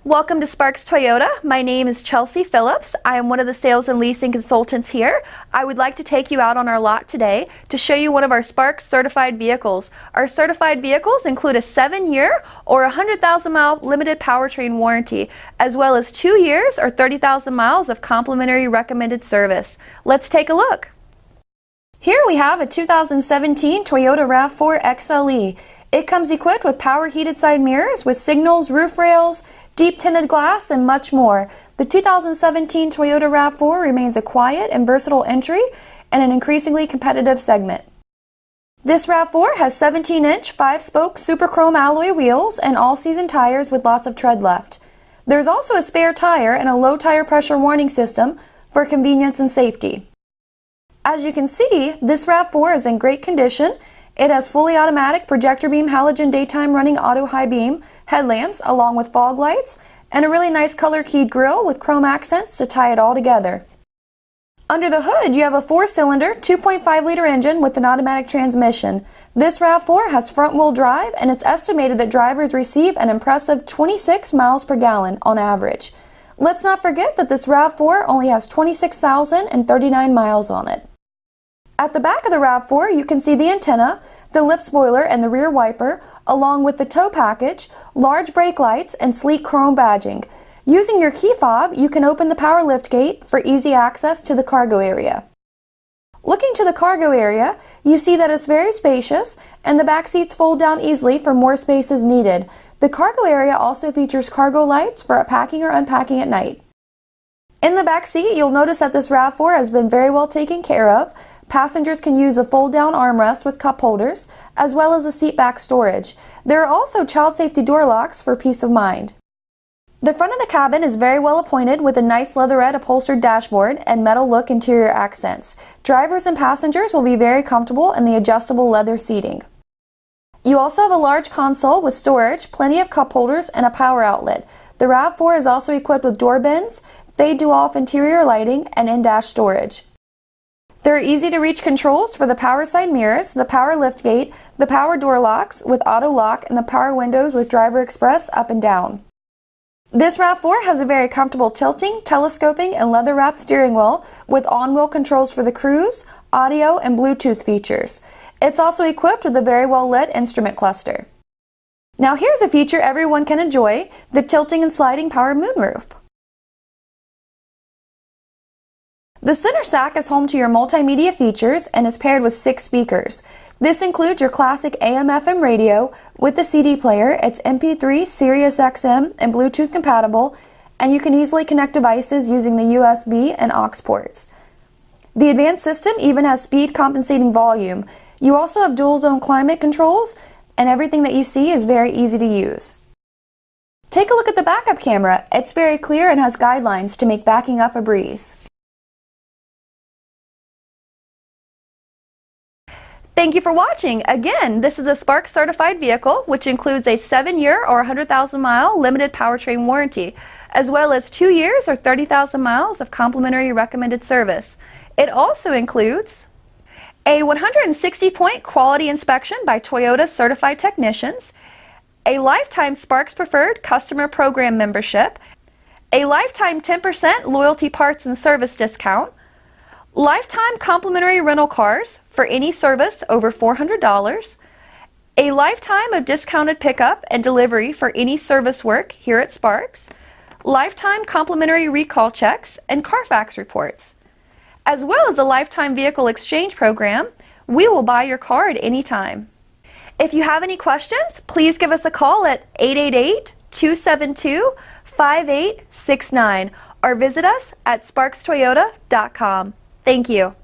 Welcome to Sparks Toyota. My name is Chelsea Phillips. I am one of the sales and leasing consultants here. I would like to take you out on our lot today to show you one of our Sparks certified vehicles. Our certified vehicles include a 7-year or 100,000 mile limited powertrain warranty, as well as 2 years or 30,000 miles of complimentary recommended service. Let's take a look. Here we have a 2017 Toyota RAV4 XLE. It comes equipped with power heated side mirrors with signals, roof rails, deep tinted glass, and much more. The 2017 Toyota RAV4 remains a quiet and versatile entry in an increasingly competitive segment. This RAV4 has 17-inch 5-spoke super chrome alloy wheels and all-season tires with lots of tread left. There's also a spare tire and a low tire pressure warning system for convenience and safety. As you can see, this RAV4 is in great condition. It has fully automatic projector beam halogen daytime running auto high beam headlamps along with fog lights and a really nice color keyed grille with chrome accents to tie it all together. Under the hood you have a 4-cylinder 2.5 liter engine with an automatic transmission. This RAV4 has front wheel drive and it's estimated that drivers receive an impressive 26 miles per gallon on average. Let's not forget that this RAV4 only has 26,039 miles on it. At the back of the RAV4, you can see the antenna, the lip spoiler and the rear wiper, along with the tow package, large brake lights, and sleek chrome badging. Using your key fob, you can open the power lift gate for easy access to the cargo area. Looking to the cargo area, you see that it's very spacious, and the back seats fold down easily for more space as needed. The cargo area also features cargo lights for packing or unpacking at night. In the back seat, you'll notice that this RAV4 has been very well taken care of. Passengers can use a fold-down armrest with cup holders, as well as a seat back storage. There are also child safety door locks for peace of mind. The front of the cabin is very well appointed with a nice leatherette upholstered dashboard and metal look interior accents. Drivers and passengers will be very comfortable in the adjustable leather seating. You also have a large console with storage, plenty of cup holders, and a power outlet. The RAV4 is also equipped with door bins, fade-to-off interior lighting, and in-dash storage. There are easy-to-reach controls for the power side mirrors, the power liftgate, the power door locks with auto lock, and the power windows with driver express up and down. This RAV4 has a very comfortable tilting, telescoping, and leather-wrapped steering wheel with on-wheel controls for the cruise, audio, and Bluetooth features. It's also equipped with a very well-lit instrument cluster. Now here's a feature everyone can enjoy, the tilting and sliding power moonroof. The center stack is home to your multimedia features and is paired with 6 speakers. This includes your classic AM/FM radio with the CD player. It's MP3, Sirius XM, and Bluetooth compatible, and you can easily connect devices using the USB and aux ports. The advanced system even has speed compensating volume. You also have dual zone climate controls, and everything that you see is very easy to use. Take a look at the backup camera. It's very clear and has guidelines to make backing up a breeze. Thank you for watching. Again, this is a Sparks certified vehicle, which includes a 7-year or 100,000 mile limited powertrain warranty, as well as 2 years or 30,000 miles of complimentary recommended service. It also includes a 160-point quality inspection by Toyota certified technicians, a lifetime Sparks Preferred customer program membership, a lifetime 10% loyalty parts and service discount, lifetime complimentary rental cars for any service over $400, a lifetime of discounted pickup and delivery for any service work here at Sparks, lifetime complimentary recall checks and Carfax reports, as well as a lifetime vehicle exchange program. We will buy your car at any time. If you have any questions, please give us a call at 888-272-5869 or visit us at sparkstoyota.com. Thank you.